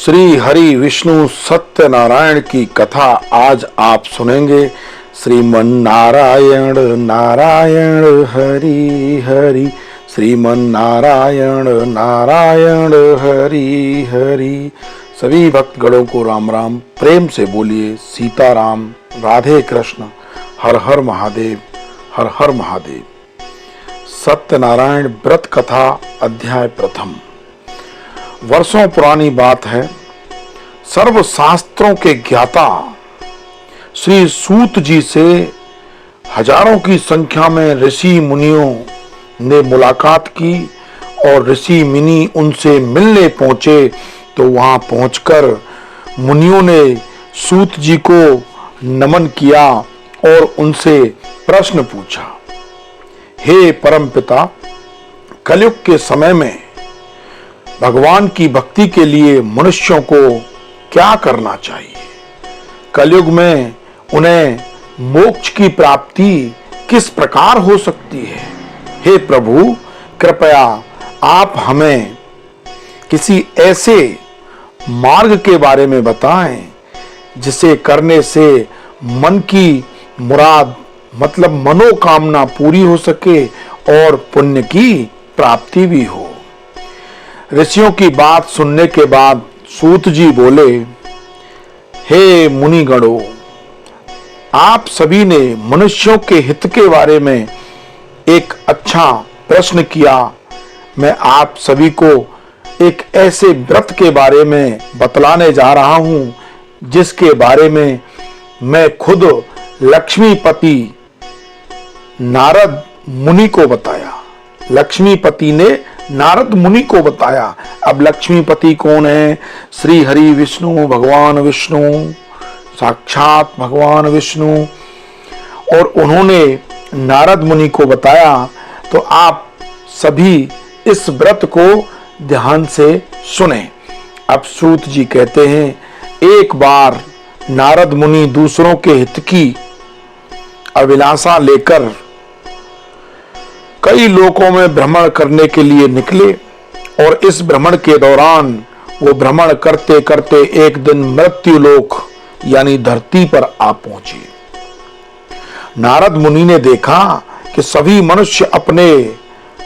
श्री हरि विष्णु सत्यनारायण की कथा आज आप सुनेंगे। श्रीमन नारायण नारायण हरि हरि, श्रीमन नारायण नारायण हरि हरि। सभी भक्तगणों को राम राम। प्रेम से बोलिए सीताराम, राधे कृष्ण, हर हर महादेव, हर हर महादेव। सत्यनारायण व्रत कथा अध्याय प्रथम। वर्षों पुरानी बात है। सर्व शास्त्रों के ज्ञाता श्री सूत जी से हजारों की संख्या में ऋषि मुनियों ने मुलाकात की और ऋषि मुनि उनसे मिलने पहुंचे। तो वहां पहुंचकर मुनियों ने सूत जी को नमन किया और उनसे प्रश्न पूछा। हे परमपिता, कलयुग के समय में भगवान की भक्ति के लिए मनुष्यों को क्या करना चाहिए? कलयुग में उन्हें मोक्ष की प्राप्ति किस प्रकार हो सकती है? हे प्रभु, कृपया आप हमें किसी ऐसे मार्ग के बारे में बताएं जिसे करने से मन की मुराद मतलब मनोकामना पूरी हो सके और पुण्य की प्राप्ति भी हो। ऋषियों की बात सुनने के बाद सूत जी बोले, हे मुनिगणों, आप सभी ने मनुष्यों के हित के बारे में एक अच्छा प्रश्न किया। मैं आप सभी को एक ऐसे व्रत के बारे में बतलाने जा रहा हूं जिसके बारे में मैं खुद लक्ष्मीपति नारद मुनि को बताया। लक्ष्मीपति ने नारद मुनि को बताया। अब लक्ष्मीपति कौन है? श्री हरि विष्णु, भगवान विष्णु, साक्षात भगवान विष्णु। और उन्होंने नारद मुनि को बताया। तो आप सभी इस व्रत को ध्यान से सुने। अब सूत जी कहते हैं, एक बार नारद मुनि दूसरों के हित की अभिलाषा लेकर कई लोकों में भ्रमण करने के लिए निकले और इस भ्रमण के दौरान वो भ्रमण करते करते एक दिन मृत्यु लोक यानी धरती पर आ पहुंचे। नारद मुनि ने देखा कि सभी मनुष्य अपने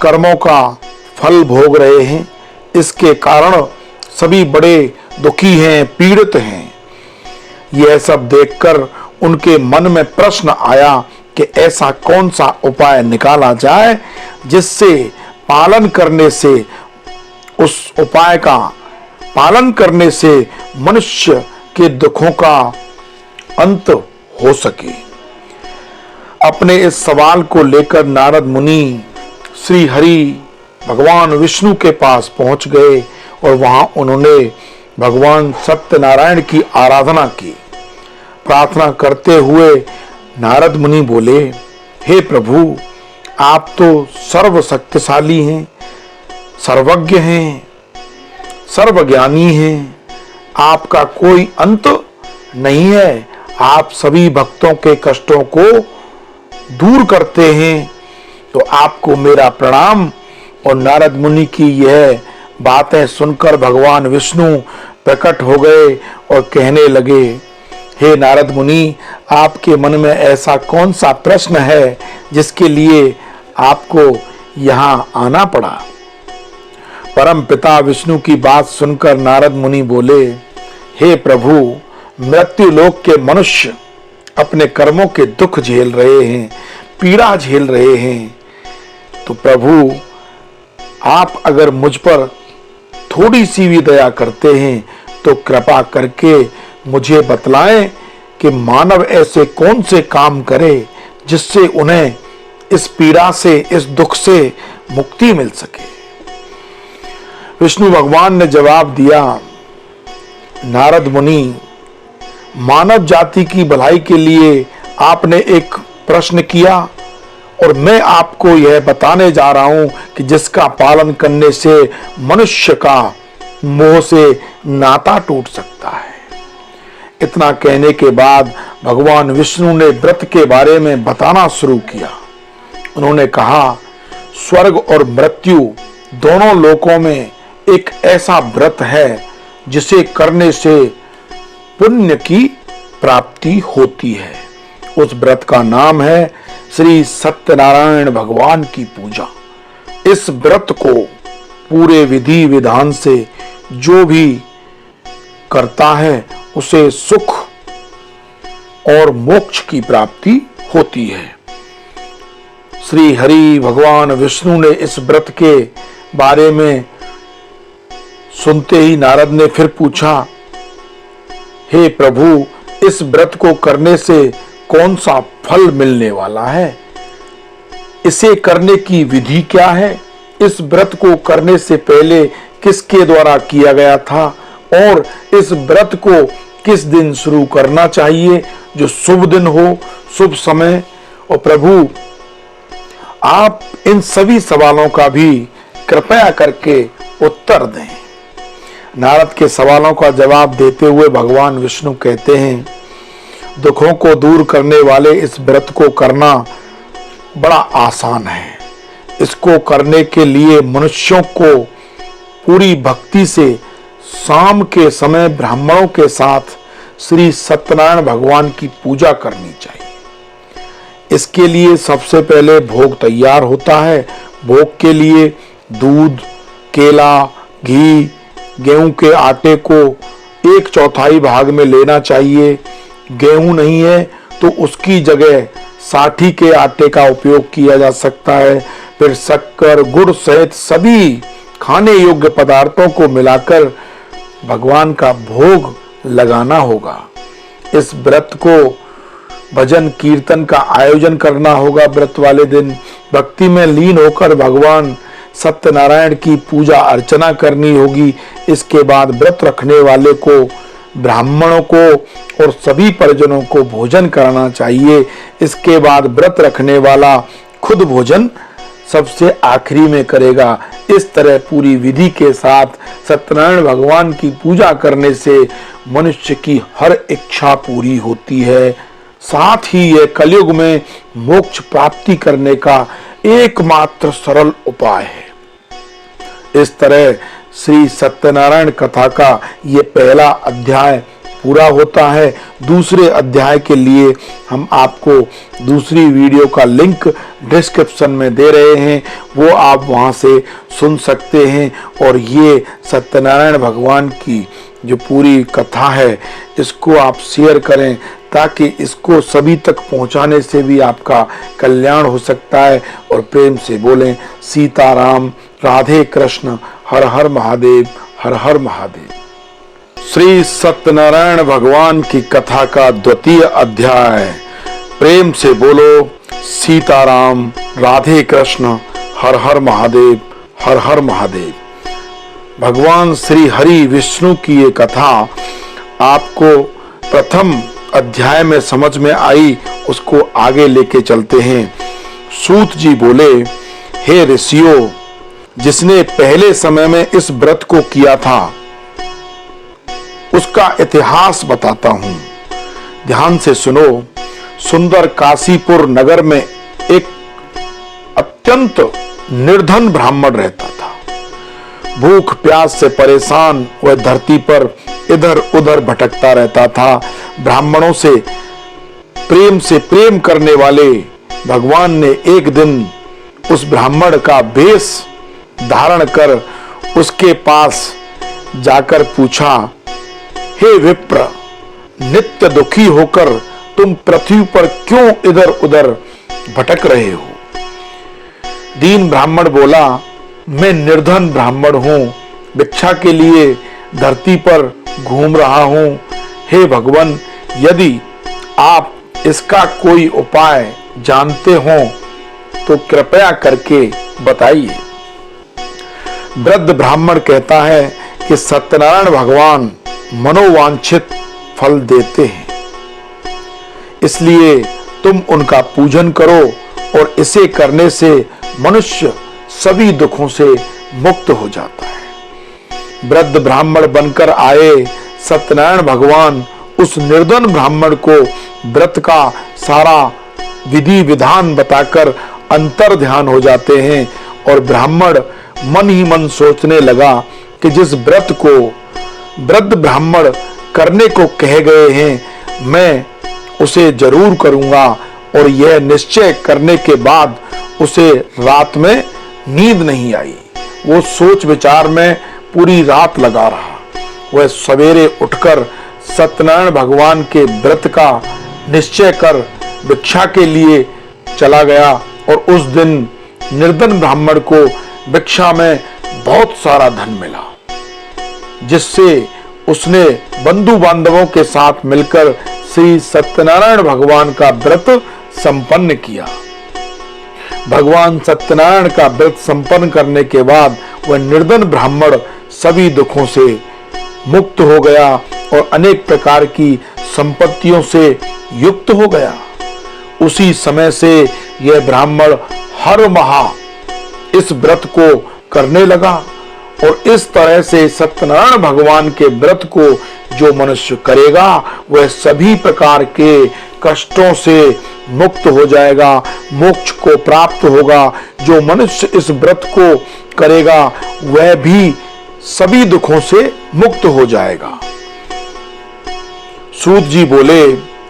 कर्मों का फल भोग रहे हैं। इसके कारण सभी बड़े दुखी हैं, पीड़ित हैं। यह सब देखकर उनके मन में प्रश्न आया कि ऐसा कौन सा उपाय निकाला जाए जिससे पालन करने से उस उपाय का पालन करने से मनुष्य के दुखों का अंत हो सके। अपने इस सवाल को लेकर नारद मुनि श्री हरि भगवान विष्णु के पास पहुंच गए और वहां उन्होंने भगवान सत्यनारायण की आराधना की। प्रार्थना करते हुए नारद मुनि बोले, हे प्रभु, आप तो सर्वशक्तिशाली हैं, सर्वज्ञ हैं, सर्वज्ञानी हैं। आपका कोई अंत नहीं है। आप सभी भक्तों के कष्टों को दूर करते हैं। तो आपको मेरा प्रणाम। और नारद मुनि की यह बातें सुनकर भगवान विष्णु प्रकट हो गए और कहने लगे, हे नारद मुनि, आपके मन में ऐसा कौन सा प्रश्न है जिसके लिए आपको यहां आना पड़ा? परम पिता विष्णु की बात सुनकर नारद मुनि बोले, हे प्रभु, मृत्यु लोक के मनुष्य अपने कर्मों के दुख झेल रहे हैं, पीड़ा झेल रहे हैं। तो प्रभु, आप अगर मुझ पर थोड़ी सी भी दया करते हैं तो कृपा करके मुझे बतलाएं कि मानव ऐसे कौन से काम करे जिससे उन्हें इस पीड़ा से, इस दुख से मुक्ति मिल सके। विष्णु भगवान ने जवाब दिया, नारद मुनि, मानव जाति की भलाई के लिए आपने एक प्रश्न किया और मैं आपको यह बताने जा रहा हूं कि जिसका पालन करने से मनुष्य का मोह से नाता टूट सकता है। इतना कहने के बाद भगवान विष्णु ने व्रत के बारे में बताना शुरू किया। उन्होंने कहा, स्वर्ग और मृत्यु दोनों लोकों में एक ऐसा व्रत है जिसे करने से पुण्य की प्राप्ति होती है। उस व्रत का नाम है श्री सत्यनारायण भगवान की पूजा। इस व्रत को पूरे विधि विधान से जो भी करता है उसे सुख और मोक्ष की प्राप्ति होती है। श्री हरि भगवान विष्णु ने इस व्रत के बारे में सुनते ही नारद ने फिर पूछा, हे प्रभु, इस व्रत को करने से कौन सा फल मिलने वाला है? इसे करने की विधि क्या है? इस व्रत को करने से पहले किसके द्वारा किया गया था और इस व्रत को किस दिन शुरू करना चाहिए जो शुभ दिन हो, शुभ समय? और प्रभु, आप इन सभी सवालों का भी कृपया करके उत्तर दें। नारद के सवालों का जवाब देते हुए भगवान विष्णु कहते हैं, दुखों को दूर करने वाले इस व्रत को करना बड़ा आसान है। इसको करने के लिए मनुष्यों को पूरी भक्ति से शाम के समय ब्राह्मणों के साथ श्री सत्यनारायण भगवान की पूजा करनी चाहिए। इसके लिए सबसे पहले भोग तैयार होता है। भोग के लिए दूध, केला, घी, गेहूं के आटे को 1/4 भाग में लेना चाहिए। गेहूं नहीं है तो उसकी जगह साठी के आटे का उपयोग किया जा सकता है। फिर शक्कर, गुड़ सहित सभी खाने योग्य पदार्थों को मिलाकर भगवान का भोग लगाना होगा। इस व्रत को भजन कीर्तन का आयोजन करना होगा। व्रत वाले दिन भक्ति में लीन होकर भगवान सत्यनारायण की पूजा अर्चना करनी होगी। इसके बाद व्रत रखने वाले को, ब्राह्मणों को और सभी परिजनों को भोजन कराना चाहिए। इसके बाद व्रत रखने वाला खुद भोजन सबसे आखिरी में करेगा। इस तरह पूरी विधि के साथ सत्यनारायण भगवान की पूजा करने से मनुष्य की हर इच्छा पूरी होती है। साथ ही यह कलयुग में मोक्ष प्राप्ति करने का एकमात्र सरल उपाय है। इस तरह श्री सत्यनारायण कथा का ये पहला अध्याय पूरा होता है। दूसरे अध्याय के लिए हम आपको दूसरी वीडियो का लिंक डिस्क्रिप्शन में दे रहे हैं, वो आप वहां से सुन सकते हैं। और ये सत्यनारायण भगवान की जो पूरी कथा है इसको आप शेयर करें ताकि इसको सभी तक पहुंचाने से भी आपका कल्याण हो सकता है। और प्रेम से बोलें सीताराम, राधे कृष्ण, हर हर महादेव, हर हर महादेव। श्री सत्यनारायण भगवान की कथा का द्वितीय अध्याय। प्रेम से बोलो सीताराम, राधे कृष्ण, हर हर महादेव, हर हर महादेव। भगवान श्री हरि विष्णु की ये कथा आपको प्रथम अध्याय में समझ में आई, उसको आगे लेके चलते हैं। सूत जी बोले, हे ऋषियों, जिसने पहले समय में इस व्रत को किया था उसका इतिहास बताता हूं, ध्यान से सुनो। सुंदर काशीपुर नगर में एक अत्यंत निर्धन ब्राह्मण रहता था। भूख प्यास से परेशान वह धरती पर इधर उधर भटकता रहता था। ब्राह्मणों से प्रेम करने वाले भगवान ने एक दिन उस ब्राह्मण का वेश धारण कर उसके पास जाकर पूछा, हे विप्र, नित्य दुखी होकर तुम पृथ्वी पर क्यों इधर उधर भटक रहे हो? दीन ब्राह्मण बोला, मैं निर्धन ब्राह्मण हूं, भिक्षा के लिए धरती पर घूम रहा हूं। हे भगवान, यदि आप इसका कोई उपाय जानते हो तो कृपया करके बताइए। वृद्ध ब्राह्मण कहता है कि सत्यनारायण भगवान मनोवांछित फल देते हैं, इसलिए तुम उनका पूजन करो और इसे करने से मनुष्य सभी दुखों से मुक्त हो जाता है। वृद्ध ब्राह्मण बनकर आए सत्यनारायण भगवान उस निर्धन ब्राह्मण को व्रत का सारा विधि विधान बताकर अंतर ध्यान हो जाते हैं। और ब्राह्मण मन ही मन सोचने लगा कि जिस व्रत को वृद्ध ब्राह्मण करने को कहे गए हैं, मैं उसे जरूर करूंगा। और यह निश्चय करने के बाद उसे रात में नींद नहीं आई। वो सोच विचार में पूरी रात लगा रहा। वह सवेरे उठकर सत्यनारायण भगवान के व्रत का निश्चय कर भिक्षा के लिए चला गया। और उस दिन निर्धन ब्राह्मण को भिक्षा में बहुत सारा धन मिला, जिससे उसने बंधु बांधवों के साथ मिलकर श्री सत्यनारायण भगवान का व्रत संपन्न किया। भगवान सत्यनारायण का व्रत संपन्न करने के बाद वह निर्धन ब्राह्मण सभी दुखों से मुक्त हो गया और अनेक प्रकार की संपत्तियों से युक्त हो गया। उसी समय से यह ब्राह्मण हर माह इस व्रत को करने लगा। और इस तरह से सत्यनारायण भगवान के व्रत को जो मनुष्य करेगा वह सभी प्रकार के कष्टों से मुक्त हो जाएगा, मोक्ष को प्राप्त होगा। जो मनुष्य इस व्रत को करेगा वह भी सभी दुखों से मुक्त हो जाएगा। सूत जी बोले,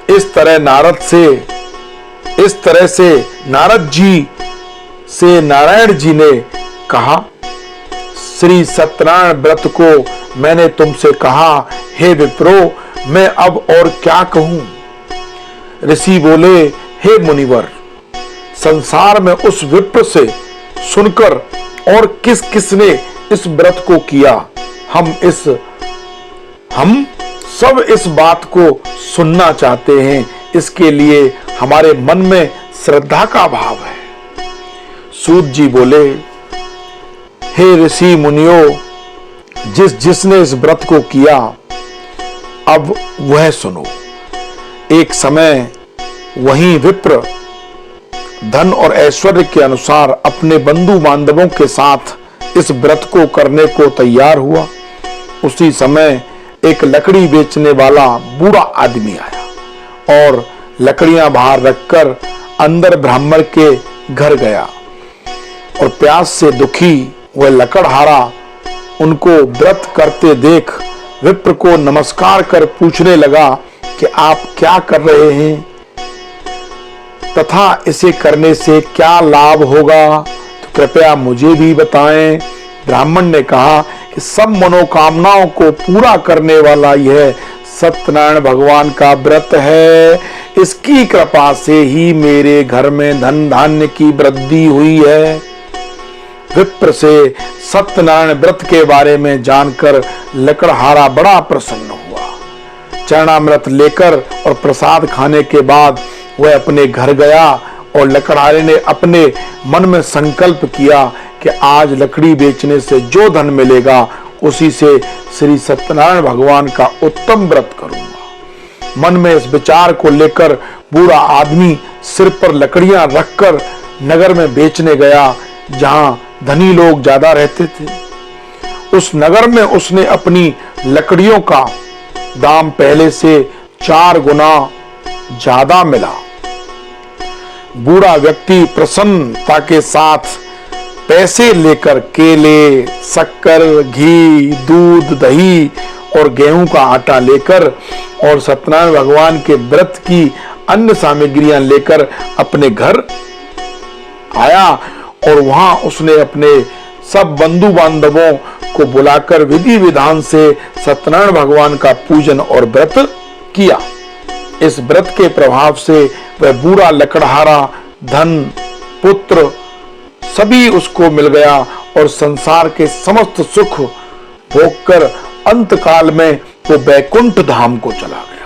इस तरह से नारद जी से नारायण जी ने कहा, श्री सत्यनारायण व्रत को मैंने तुमसे कहा, हे विप्रो, मैं अब और क्या कहूं। ऋषि बोले, हे मुनिवर, संसार में उस विप्र से सुनकर और किस किसने इस व्रत को किया, हम सब इस बात को सुनना चाहते हैं। इसके लिए हमारे मन में श्रद्धा का भाव है। सूत जी बोले, हे ऋषि मुनियों, जिसने इस व्रत को किया अब वह सुनो। एक समय वहीं विप्र धन और ऐश्वर्य के अनुसार अपने बंधु बांधवों के साथ इस व्रत को करने को तैयार हुआ। उसी समय एक लकड़ी बेचने वाला बूढ़ा आदमी आया और लकड़ियां बाहर रखकर अंदर ब्राह्मण के घर गया। और प्यास से दुखी वह लकड़हारा उनको व्रत करते देख विप्र को नमस्कार कर पूछने लगा कि आप क्या कर रहे हैं तथा इसे करने से क्या लाभ होगा, तो कृपया मुझे भी बताएं। ब्राह्मण ने कहा कि सब मनोकामनाओं को पूरा करने वाला यह सत्यनारायण भगवान का व्रत है। इसकी कृपा से ही मेरे घर में धन धान्य की वृद्धि हुई है। विप्र से सत्यनारायण व्रत के बारे में जानकर लकड़हारा बड़ा प्रसन्न हुआ। चरणामृत लेकर और प्रसाद खाने के बाद वह अपने घर गया और लकड़हारे ने अपने मन में संकल्प किया कि आज लकड़ी बेचने से जो धन मिलेगा उसी से श्री सत्यनारायण भगवान का उत्तम व्रत करूंगा। मन में इस विचार को लेकर बूढ़ा आदमी सिर पर लकड़ियां रखकर नगर में बेचने गया, जहां धनी लोग ज्यादा रहते थे। उस नगर में उसने अपनी लकड़ियों का दाम पहले से 4 गुना ज्यादा मिला। बूढ़ा व्यक्ति प्रसन्नता के साथ पैसे लेकर केले, शक्कर, घी, दूध, दही और गेहूं का आटा लेकर और सत्यनारायण भगवान के व्रत की अन्य सामग्रियां लेकर अपने घर आया। और वहां उसने अपने सब बंधु बांधवों को बुलाकर विधि विधान से सत्यनारायण भगवान का पूजन और व्रत किया। इस व्रत के प्रभाव से वह बूढ़ा लकड़हारा धन, पुत्र सभी उसको मिल गया और संसार के समस्त सुख भोगकर अंत काल में वो बैकुंठ धाम को चला गया।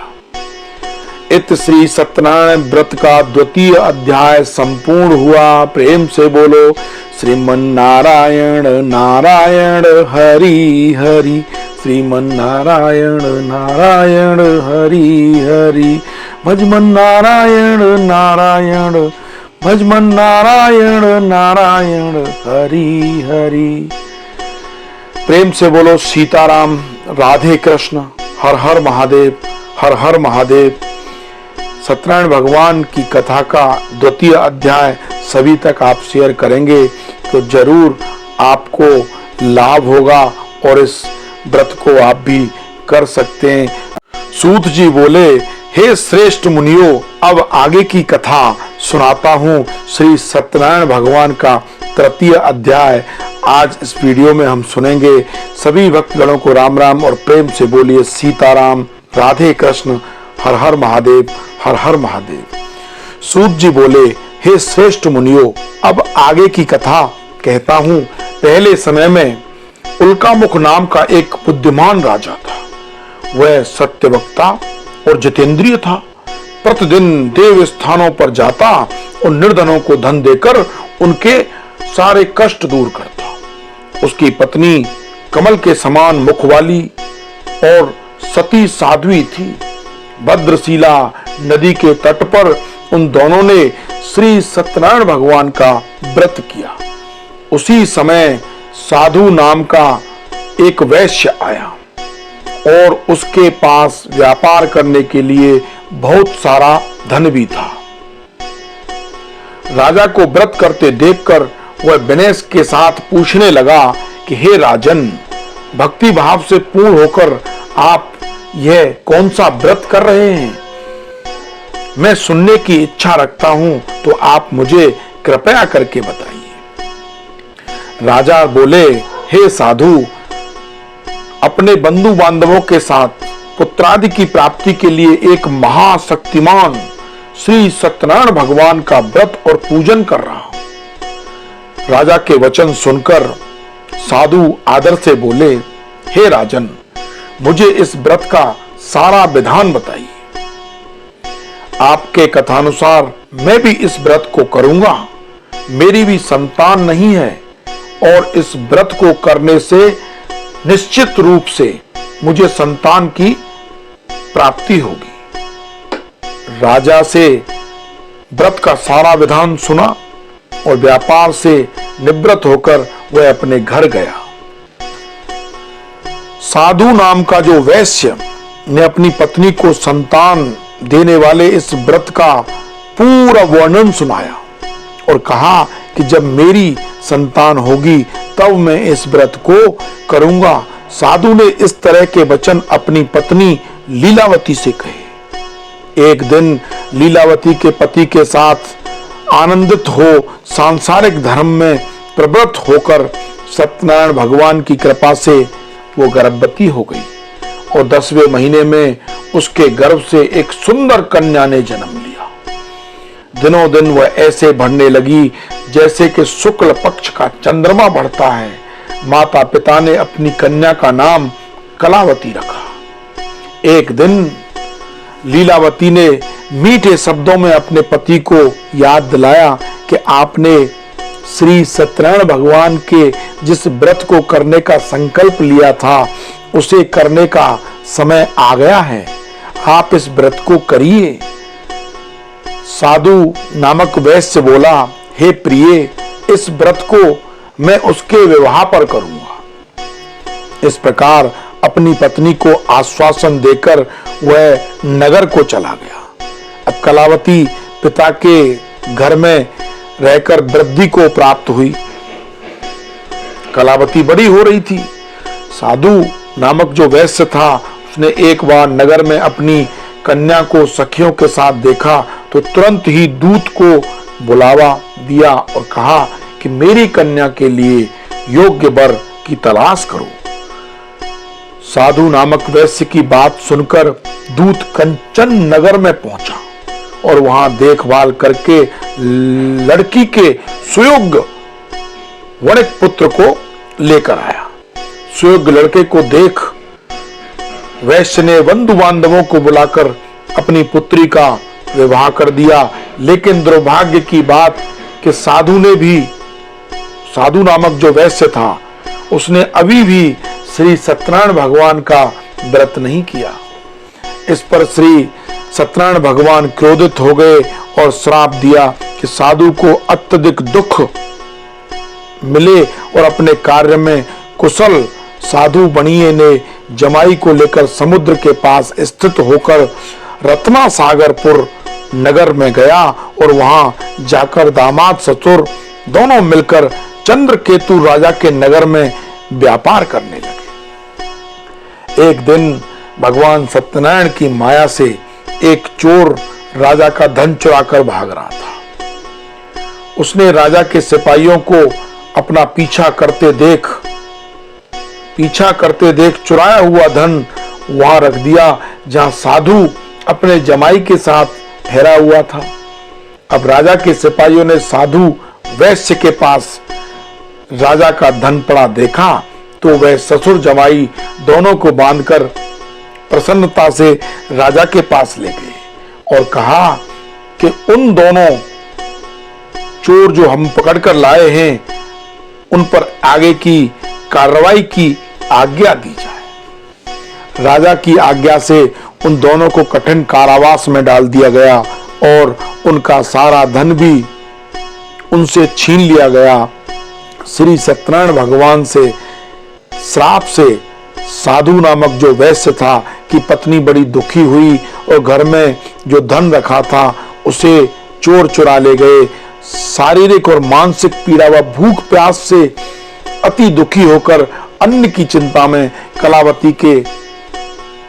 इत श्री सत्यनारायण व्रत का 2वां अध्याय संपूर्ण हुआ। प्रेम से बोलो श्रीमन नारायण नारायण हरि हरि, श्रीमन नारायण नारायण हरि हरि, भजमन नारायण नारायण, भजमन नारायण नारायण हरि हरि। प्रेम से बोलो सीताराम, राधे कृष्ण, हर हर महादेव, हर हर महादेव। सत्यनारायण भगवान की कथा का 2वां अध्याय सभी तक आप शेयर करेंगे तो जरूर आपको लाभ होगा और इस व्रत को आप भी कर सकते हैं। सूत जी बोले, हे श्रेष्ठ मुनियों, अब आगे की कथा सुनाता हूँ। श्री सत्यनारायण भगवान का तृतीय अध्याय आज इस वीडियो में हम सुनेंगे। सभी भक्तगणों को राम राम और प्रेम से बोलिए सीताराम, राधे कृष्ण, हर हर महादेव, हर हर महादेव। सूत जी बोले, हे श्रेष्ठ मुनियों, अब आगे की कथा कहता हूँ। पहले समय में उल्कामुख नाम का एक बुद्धिमान राजा था। वह सत्यवक्ता और जितेंद्रिय था। प्रतिदिन देव स्थानों पर जाता और निर्धनों को धन देकर उनके सारे कष्ट दूर करता। उसकी पत्नी कमल के समान मुख वाली और सती साध्वी थी। भद्रशिला नदी के तट पर उन दोनों ने श्री सत्यनारायण भगवान का व्रत किया। उसी समय साधु नाम का एक वैश्य आया और उसके पास व्यापार करने के लिए बहुत सारा धन भी था। राजा को व्रत करते देखकर वह विनय के साथ पूछने लगा कि हे राजन, भक्ति भाव से पूर्ण होकर आप यह कौन सा व्रत कर रहे हैं? मैं सुनने की इच्छा रखता हूं, तो आप मुझे कृपया करके बताइए। राजा बोले, हे साधु, अपने बंधु बांधवों के साथ पुत्रादि की प्राप्ति के लिए एक महाशक्तिमान श्री सत्यनारायण भगवान का व्रत और पूजन कर रहा हूं। राजा के वचन सुनकर साधु आदर से बोले, हे राजन, मुझे इस व्रत का सारा विधान बताइए। आपके कथानुसार मैं भी इस व्रत को करूंगा। मेरी भी संतान नहीं है और इस व्रत को करने से निश्चित रूप से मुझे संतान की प्राप्ति होगी। राजा से व्रत का सारा विधान सुना और व्यापार से निवृत्त होकर वह अपने घर गया। साधु नाम का जो वैश्य ने अपनी पत्नी को संतान देने वाले इस व्रत का पूरा वर्णन सुनाया और कहा कि जब मेरी संतान होगी तब मैं इस व्रत को करूंगा। साधु ने इस तरह के वचन अपनी पत्नी लीलावती से कहे। एक दिन लीलावती के पति के साथ आनंदित हो सांसारिक धर्म में प्रवृत्त होकर सत्यनारायण भगवान की कृपा से वो गर्भवती हो गई और 10वें महीने में उसके गर्भ से एक सुंदर कन्या ने जन्म लिया। दिनों दिन वह ऐसे बढ़ने लगी जैसे कि शुक्ल पक्ष का चंद्रमा बढ़ता है। माता पिता ने अपनी कन्या का नाम कलावती रखा। एक दिन लीलावती ने मीठे शब्दों में अपने पति को याद दिलाया कि आपने श्री सत्यनारायण भगवान के जिस व्रत को करने का संकल्प लिया था उसे करने का समय आ गया है। आप इस व्रत को करिए। साधु नामक वैश्य बोला, हे प्रिय, इस व्रत को मैं उसके विवाह पर करूंगा। इस प्रकार अपनी पत्नी को आश्वासन देकर वह नगर को चला गया। अब कलावती पिता के घर में रहकर वृद्धि को प्राप्त हुई। कलावती बड़ी हो रही थी। साधु नामक जो वैश्य था उसने एक बार नगर में अपनी कन्या को सखियों के साथ देखा तो तुरंत ही दूत को बुलावा दिया और कहा कि मेरी कन्या के लिए योग्य वर की तलाश करो। साधु नामक वैश्य की बात सुनकर दूत कंचन नगर में पहुंचा और वहां देखभाल करके लड़की के सुयोग्य वणिक पुत्र को लेकर आया। सुयोग्य लड़के को देख वैश्य ने बंधु बांधवों को बुलाकर अपनी पुत्री का विवाह कर दिया। लेकिन दुर्भाग्य की बात कि साधु नामक जो वैश्य था उसने अभी भी श्री सत्यनारायण भगवान का व्रत नहीं किया। इस पर श्री सत्यनारायण भगवान क्रोधित हो गए और श्राप दिया कि साधु को अत्यधिक दुख मिले और अपने कार्य में कुशल साधु बनिए ने जमाई को लेकर समुद्र के पास स्थित होकर रत्ना सागरपुर नगर में गया और वहां जाकर दामाद ससुर दोनों मिलकर चंद्रकेतु राजा के नगर में व्यापार करने लगे। एक दिन भगवान सत्यनारायण की माया से एक चोर राजा का धन चुराकर भाग रहा था। उसने राजा के सिपाहियों को अपना पीछा करते देख चुराया हुआ धन वहां रख दिया जहां साधु अपने जमाई के साथ ठहरा हुआ था। अब राजा के सिपाहियों ने साधु वैश्य के पास राजा का धन पड़ा देखा तो वह ससुर जमाई दोनों को बांधकर प्रसन्नता से राजा के पास ले गए और कहा कि उन दोनों चोर जो हम पकड़कर लाए हैं उन पर आगे की कार्रवाई की आज्ञा दी जाए। राजा की आज्ञा से उन दोनों को कठिन कारावास में डाल दिया गया और उनका सारा धन भी उनसे छीन लिया गया। श्री सत्यनारायण भगवान से श्राप से साधु नामक जो वैश्य था की पत्नी बड़ी दुखी हुई और घर में जो धन रखा था उसे चोर चुरा ले गए। शारीरिक और मानसिक पीड़ा व भूख प्यास से अति दुखी होकर अन्न की चिंता में कलावती के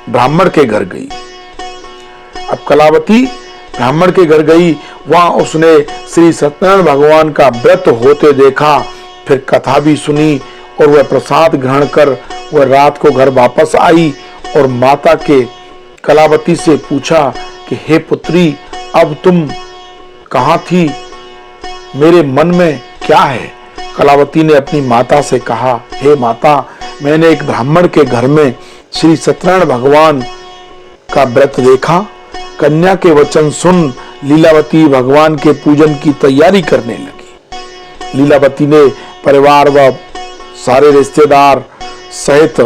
ब्राह्मण के घर गई। अब कलावती ब्राह्मण के घर गई, वहां उसने श्री सत्यनारायण भगवान का व्रत होते देखा, फिर कथा भी सुनी और वह प्रसाद ग्रहण कर वह रात को घर वापस आई और माता के कलावती से पूछा कि हे पुत्री, अब तुम कहां थी, मेरे मन में क्या है। कलावती ने अपनी माता से कहा, हे माता, मैंने एक ब्राह्मण के घर में श्री सत्यनारायण भगवान का व्रत देखा। कन्या के वचन सुन लीलावती भगवान के पूजन की तैयारी करने लगी। लीलावती ने परिवार व सारे रिश्तेदार सहित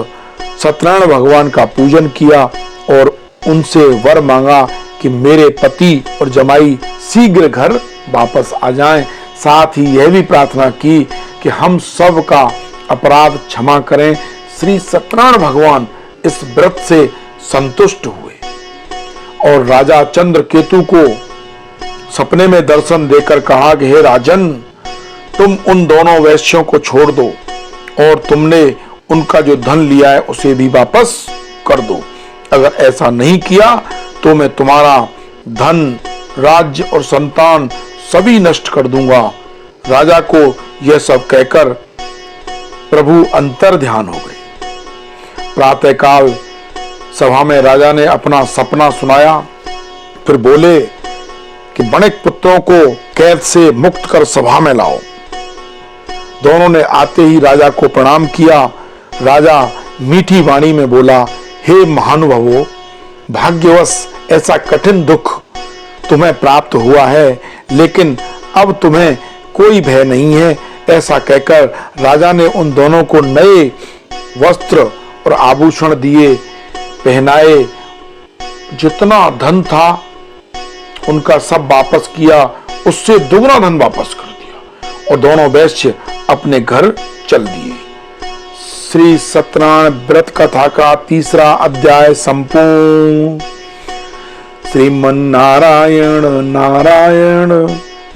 सत्यनारायण भगवान का पूजन किया और उनसे वर मांगा कि मेरे पति और जमाई शीघ्र घर वापस आ जाएं। साथ ही यह भी प्रार्थना की कि हम सब का अपराध क्षमा करें। श्री सत्यनारायण भगवान इस व्रत से संतुष्ट हुए और राजा चंद्रकेतु को सपने में दर्शन देकर कहा कि हे राजन, तुम उन दोनों वैश्यों को छोड़ दो और तुमने उनका जो धन लिया है उसे भी वापस कर दो। अगर ऐसा नहीं किया तो मैं तुम्हारा धन, राज्य और संतान सभी नष्ट कर दूंगा। राजा को यह सब कहकर प्रभु अंतर ध्यान हो गए। प्रातःकाल सभा में राजा ने अपना सपना सुनाया, फिर बोले कि वणिक पुत्रों को कैद से मुक्त कर सभा में लाओ। दोनों ने आते ही राजा को प्रणाम किया। राजा मीठी वाणी में बोला, हे महानुभावों, भाग्यवश ऐसा कठिन दुख तुम्हें प्राप्त हुआ है, लेकिन अब तुम्हें कोई भय नहीं है। ऐसा कहकर राजा ने उन दोनों को नए वस्त्र और आभूषण दिए, पहनाए। जितना धन था उनका सब वापस किया, उससे दुगना धन वापस कर दिया और दोनों वैश्य अपने घर चल दिए। श्री सत्यनारायण व्रत कथा का 3रा अध्याय संपूर्ण। श्रीमन नारायण नारायण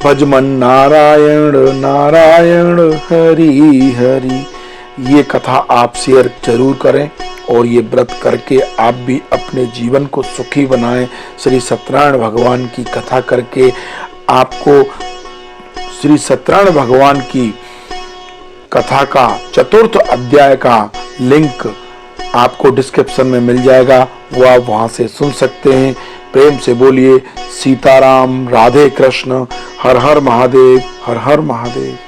भजमन नारायण नारायण हरि हरि। ये कथा आप शेयर जरूर करें और ये व्रत करके आप भी अपने जीवन को सुखी बनाएं। श्री सत्यनारायण भगवान की कथा करके आपको श्री सत्यनारायण भगवान की कथा का 4th अध्याय का लिंक आपको डिस्क्रिप्शन में मिल जाएगा, वो आप वहां से सुन सकते हैं। प्रेम से बोलिए सीताराम, राधे कृष्ण, हर हर महादेव, हर हर महादेव।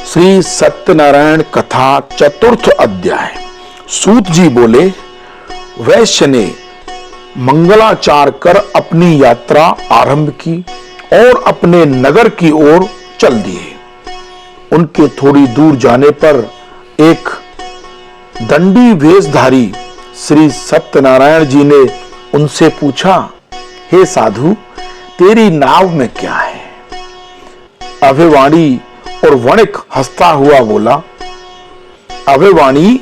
श्री सत्यनारायण कथा 4th अध्याय। सूत जी बोले, वैश्य ने मंगलाचार कर अपनी यात्रा आरंभ की और अपने नगर की ओर चल दिए। उनके थोड़ी दूर जाने पर एक दंडी वेशधारी श्री सत्यनारायण जी ने उनसे पूछा, हे साधु, तेरी नाव में क्या है। अभयवाणी और वणिक हंसता हुआ बोला, अभयवाणी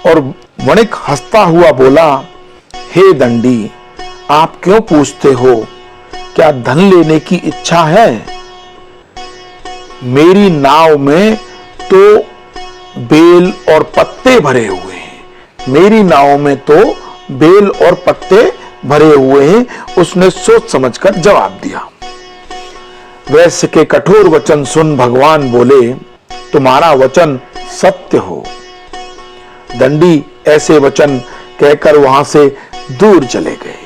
और वणिक हंसता हुआ बोला, हे दंडी, आप क्यों पूछते हो, क्या धन लेने की इच्छा है। मेरी नाव में तो बेल और पत्ते भरे हुए हैं, मेरी नाव में तो बेल और पत्ते भरे हुए हैं। उसने सोच समझकर जवाब दिया। वैश्य के कठोर वचन सुन भगवान बोले, तुम्हारा वचन सत्य हो। दंडी ऐसे वचन कहकर वहां से दूर चले गए।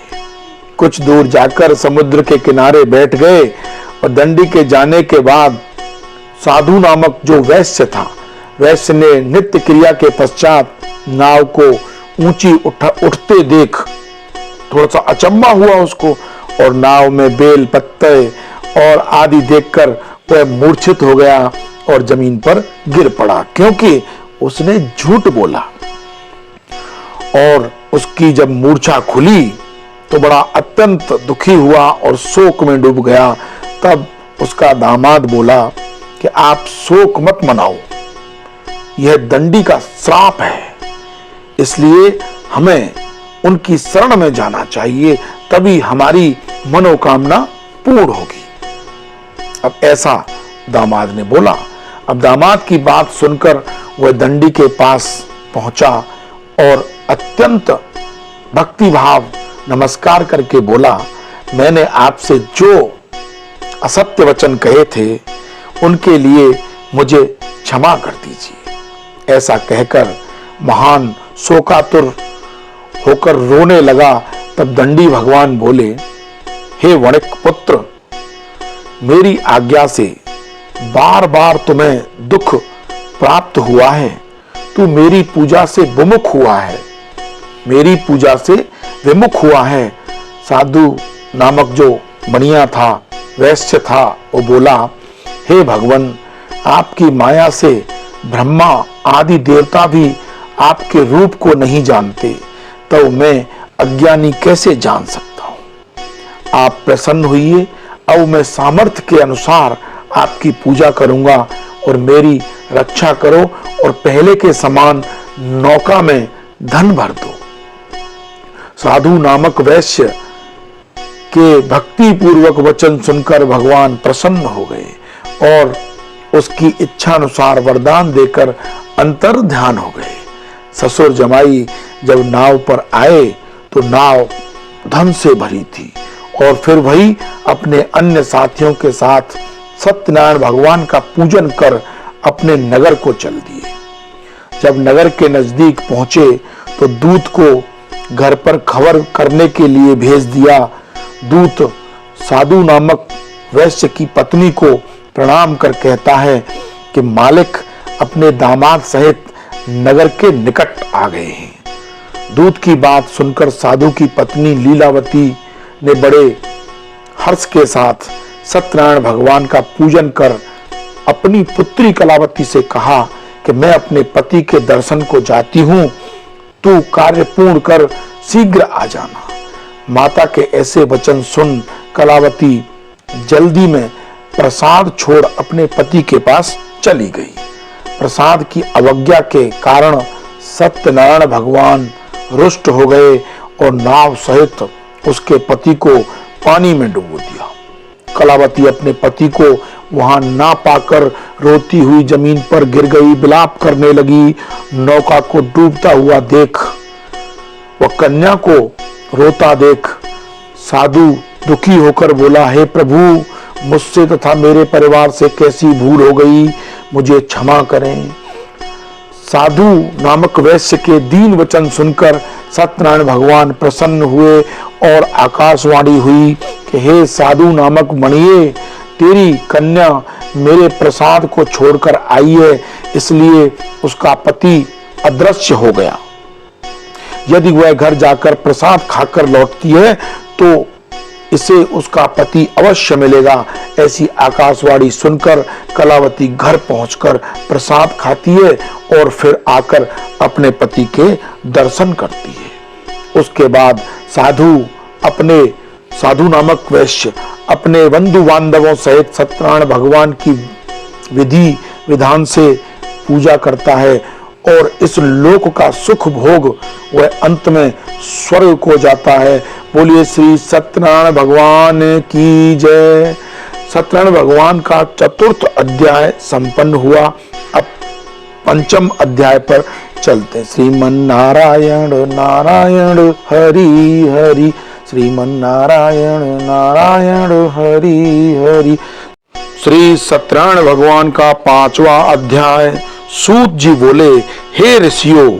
कुछ दूर जाकर समुद्र के किनारे बैठ गए और दंडी के जाने के बाद साधु नामक जो वैश्य था, वैश्य ने नित्य क्रिया के पश्चात नाव को ऊंची उठते देख थोड़ा सा अचंभा हुआ उसको, और नाव में बेल पत्ते और आदि देखकर वह मूर्छित हो गया और जमीन पर गिर पड़ा, क्योंकि उसने झूठ बोला। और उसकी जब मूर्छा खुली तो बड़ा अत्यंत दुखी हुआ और शोक में डूब गया। तब उसका दामाद बोला कि आप शोक मत मनाओ, यह दंडी का श्राप है, इसलिए हमें उनकी शरण में जाना चाहिए, तभी हमारी मनोकामना पूर्ण होगी। अब ऐसा दामाद ने बोला। अब दामाद की बात सुनकर वह दंडी के पास पहुंचा और अत्यंत भक्तिभाव नमस्कार करके बोला, मैंने आपसे जो असत्य वचन कहे थे उनके लिए मुझे क्षमा कर दीजिए। ऐसा कहकर महान शोकातुर होकर रोने लगा। तब दंडी भगवान बोले, हे वणिक पुत्र, मेरी आज्ञा से बार बार तुम्हें दुख प्राप्त हुआ है। तू मेरी पूजा से विमुख हुआ है, मेरी पूजा से विमुख हुआ है। साधु नामक जो बनिया था, वैश्य था, वो बोला, हे भगवान, आपकी माया से ब्रह्मा आदि देवता भी आपके रूप को नहीं जानते, तो मैं अज्ञानी कैसे जान सकता हूं। आप प्रसन्न हुइए, अब मैं सामर्थ्य के अनुसार आपकी पूजा करूंगा और मेरी रक्षा करो और पहले के समान नौका में धन भर दो। साधु नामक वैश्य के भक्ति पूर्वक वचन सुनकर भगवान प्रसन्न हो गए और उसकी इच्छा अनुसार वरदान देकर अंतर ध्यान हो गए। ससुर जमाई जब नाव पर आए तो नाव धन से भरी थी और फिर वही अपने अन्य साथियों के साथ सत्यनारायण भगवान का पूजन कर अपने नगर को चल दिए। जब नगर के नजदीक पहुंचे तो दूत को घर पर खबर करने के लिए भेज दिया। दूत साधु नामक वैश्य की पत्नी को प्रणाम कर कहता है कि मालिक अपने दामाद सहित नगर के निकट आ गए हैं। दूत की बात सुनकर साधु की पत्नी लीलावती ने बड़े हर्ष के साथ सत्यनारायण भगवान का पूजन कर अपनी पुत्री कलावती से कहा कि मैं अपने पति के दर्शन को जाती हूं, तू कार्य पूर्ण कर शीघ्र आ जाना। माता के ऐसे वचन सुन कलावती जल्दी में प्रसाद छोड़ अपने पति के पास चली गई। प्रसाद की अवज्ञा के कारण सत्यनारायण भगवान रुष्ट हो गए और नाव सहित उसके पति को पानी में डुबो दिया। कलावती अपने पति को वहां ना पाकर रोती हुई जमीन पर गिर गई, विलाप करने लगी। नौका को डूबता हुआ देख वह कन्या को रोता देख साधु दुखी होकर बोला, हे प्रभु, मुझसे तथा मेरे परिवार से कैसी भूल हो गई, मुझे क्षमा करें। साधु नामक वैश्य के दीन वचन सुनकर सत्यनारायण भगवान प्रसन्न हुए और आकाशवाणी हुई कि हे साधु नामक मणिये, तेरी कन्या मेरे प्रसाद को छोड़कर आई है, इसलिए उसका पति अदृश्य हो गया। यदि वह घर जाकर प्रसाद खाकर लौटती है तो इसे उसका पति अवश्य मिलेगा। ऐसी आकाशवाणी सुनकर कलावती घर पहुंचकर प्रसाद खाती है और फिर आकर अपने पति के दर्शन करती है। उसके बाद साधु नामक वैश्य अपने बंधु बांधवों सहित सत्यनारायण भगवान की विधि विधान से पूजा करता है और इस लोक का सुख भोग वह अंत में स्वर्ग को जाता है। बोलिए श्री सत्यनारायण भगवान की जय। सत्यनारायण भगवान का 4th अध्याय संपन्न हुआ। अब 5म अध्याय पर चलते। श्रीमन नारायण नारायण हरि हरि, श्रीमन नारायण नारायण हरि हरि। श्री सत्यनारायण भगवान का 5वां अध्याय। सूत जी बोले, हे ऋषियों,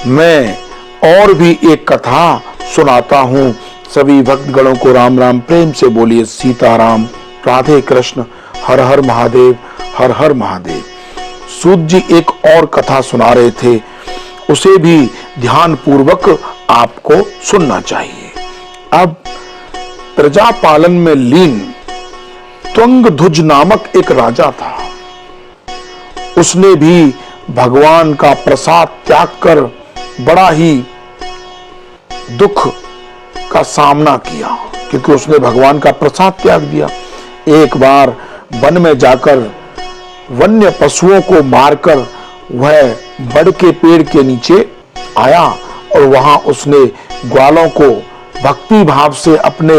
मैं और भी एक कथा सुनाता हूँ। सभी भक्तगणों को राम राम प्रेम से बोलिए सीताराम, राधे कृष्ण, हर हर महादेव, हर हर महादेव। सूत जी एक और कथा सुना रहे थे, उसे भी ध्यान पूर्वक आपको सुनना चाहिए। अब प्रजा पालन में लीन त्वंगध्वज नामक एक राजा था। उसने भी भगवान का प्रसाद त्याग कर बड़ा ही दुख का सामना किया, क्योंकि उसने भगवान का प्रसाद त्याग दिया। एक बार वन में जाकर वन्य पशुओं को मारकर वह बड़ के पेड़ के नीचे आया और वहां उसने ग्वालों को भक्ति भाव से अपने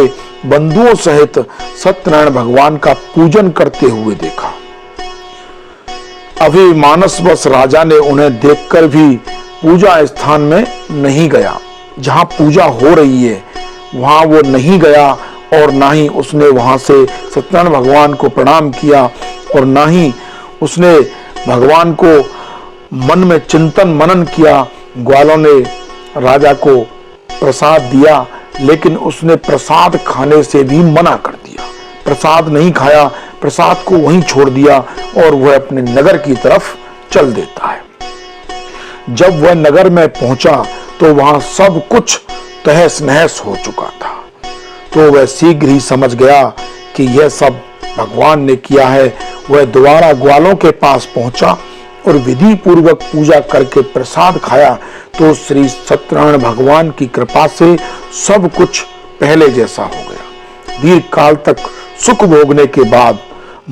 बंधुओं सहित सत्यनारायण भगवान का पूजन करते हुए देखा। अभिमानवश राजा ने उन्हें देखकर भी पूजा स्थान में नहीं गया। जहां पूजा हो रही है वहां वो नहीं गया और ना ही उसने वहां से सत्यनारायण भगवान को प्रणाम किया और ना ही उसने भगवान को मन में चिंतन मनन किया। ग्वालों ने राजा को प्रसाद दिया, लेकिन उसने प्रसाद खाने से भी मना कर दिया। प्रसाद नहीं खाया, प्रसाद को वहीं छोड़ दिया और वह अपने नगर की तरफ चल देता है। जब वह नगर में पहुंचा तो वहां सब कुछ तहस नहस हो चुका था। तो वह शीघ्र ही समझ गया कि यह सब भगवान ने किया है। वह दोबारा ग्वालों के पास पहुंचा और विधि पूर्वक पूजा करके प्रसाद खाया तो श्री सत्यनारायण भगवान की कृपा से सब कुछ पहले जैसा हो गया। दीर्घ काल तक सुख भोगने के बाद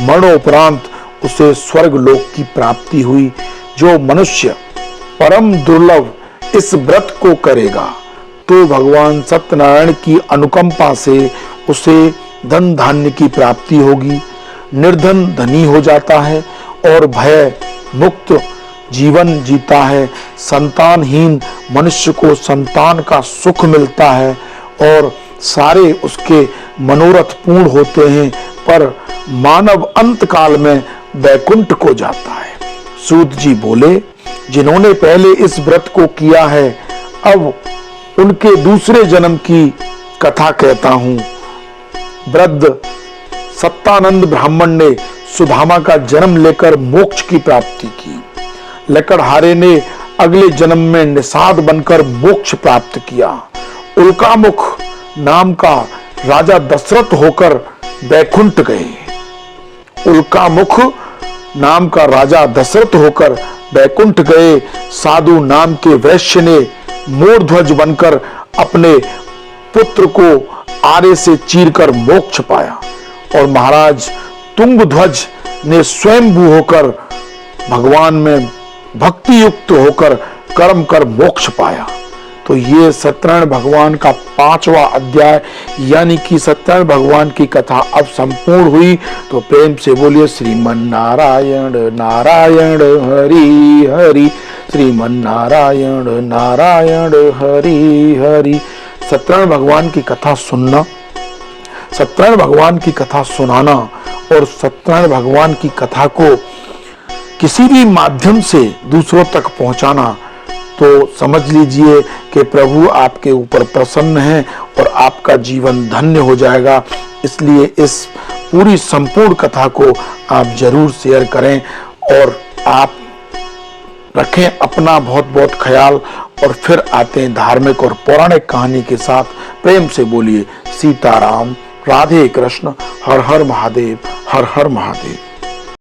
मरणोपरांत उसे स्वर्ग लोक की प्राप्ति हुई। जो मनुष्य परम दुर्लभ इस व्रत को करेगा तो भगवान सत्यनारायण की अनुकंपा से उसे धन धान्य की प्राप्ति होगी, निर्धन धनी हो जाता है और भय मुक्त जीवन जीता है। संतानहीन मनुष्य को संतान का सुख मिलता है और सारे उसके मनोरथ पूर्ण होते हैं, पर मानव अंत काल में वैकुंठ को जाता है। सूत जी बोले, जिन्होंने पहले इस व्रत को किया है अब उनके दूसरे जन्म की कथा कहता हूं। वृद्ध सत्तानंद ब्राह्मण ने सुदामा का जन्म लेकर मोक्ष की प्राप्ति की। लकड़हारे ने अगले जन्म में निषाद बनकर मोक्ष प्राप्त किया। उल्कामुख नाम का राजा दशरथ होकर वैकुंठ गए। उल्कामुख नाम का राजा दशरथ होकर वैकुंठ गए। साधु नाम के वैश्य ने मोरध्वज बनकर अपने पुत्र को आरे से चीरकर मोक्ष पाया और महाराज तुंगध्वज ने स्वयंभू होकर भगवान में भक्ति युक्त होकर कर्म कर मोक्ष पाया। तो ये सत्यनारायण भगवान का 5वां अध्याय यानी कि सत्यनारायण भगवान की कथा अब संपूर्ण हुई। तो प्रेम से बोलिए श्रीमन नारायण नारायण हरि हरि, श्रीमन नारायण नारायण हरि हरि। सत्यनारायण भगवान की कथा सुनना, सत्यनारायण भगवान की कथा सुनाना और सत्यनारायण भगवान की कथा को किसी भी माध्यम से दूसरों तक पहुंचाना, तो समझ लीजिए कि प्रभु आपके ऊपर प्रसन्न है और आपका जीवन धन्य हो जाएगा। इसलिए इस पूरी संपूर्ण कथा को आप जरूर शेयर करें और आप रखें अपना बहुत बहुत ख्याल। और फिर आते हैं धार्मिक और पौराणिक कहानी के साथ। प्रेम से बोलिए सीताराम, राधे कृष्ण, हर हर महादेव, हर हर महादेव।